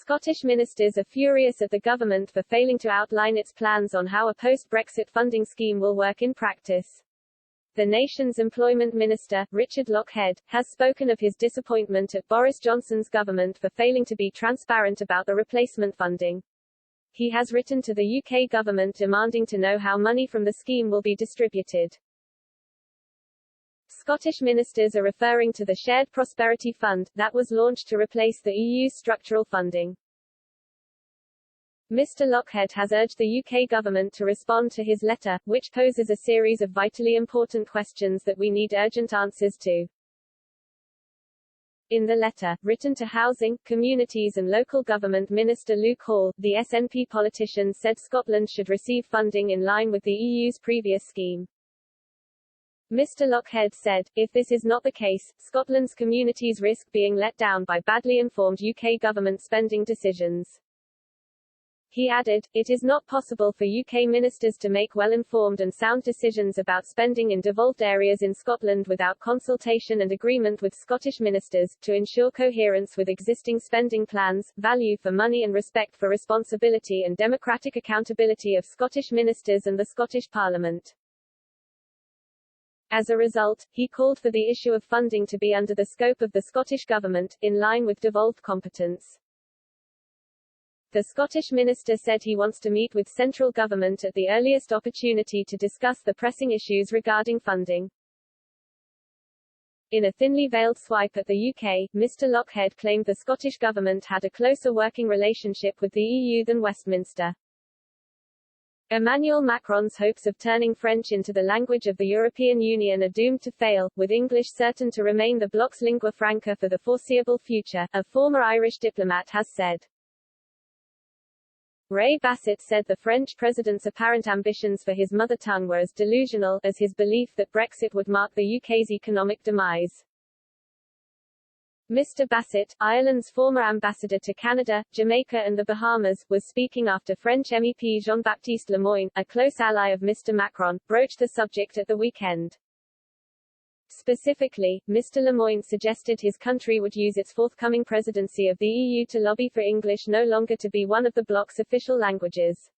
Scottish ministers are furious at the government for failing to outline its plans on how a post-Brexit funding scheme will work in practice. The nation's employment minister, Richard Lochhead, has spoken of his disappointment at Boris Johnson's government for failing to be transparent about the replacement funding. He has written to the UK government demanding to know how money from the scheme will be distributed. Scottish ministers are referring to the Shared Prosperity Fund, that was launched to replace the EU's structural funding. Mr. Lochhead has urged the UK government to respond to his letter, which poses a series of vitally important questions that we need urgent answers to. In the letter, written to Housing, Communities and Local Government Minister Luke Hall, the SNP politician said Scotland should receive funding in line with the EU's previous scheme. Mr. Lochhead said, if this is not the case, Scotland's communities risk being let down by badly informed UK government spending decisions. He added, it is not possible for UK ministers to make well-informed and sound decisions about spending in devolved areas in Scotland without consultation and agreement with Scottish ministers, to ensure coherence with existing spending plans, value for money and respect for responsibility and democratic accountability of Scottish ministers and the Scottish Parliament. As a result, he called for the issue of funding to be under the scope of the Scottish Government, in line with devolved competence. The Scottish minister said he wants to meet with central government at the earliest opportunity to discuss the pressing issues regarding funding. In a thinly veiled swipe at the UK, Mr. Lochhead claimed the Scottish government had a closer working relationship with the EU than Westminster. Emmanuel Macron's hopes of turning French into the language of the European Union are doomed to fail, with English certain to remain the bloc's lingua franca for the foreseeable future, a former Irish diplomat has said. Ray Bassett said the French president's apparent ambitions for his mother tongue were as delusional as his belief that Brexit would mark the UK's economic demise. Mr. Bassett, Ireland's former ambassador to Canada, Jamaica and the Bahamas, was speaking after French MEP Jean-Baptiste Lemoyne, a close ally of Mr. Macron, broached the subject at the weekend. Specifically, Mr. Lemoyne suggested his country would use its forthcoming presidency of the EU to lobby for English no longer to be one of the bloc's official languages.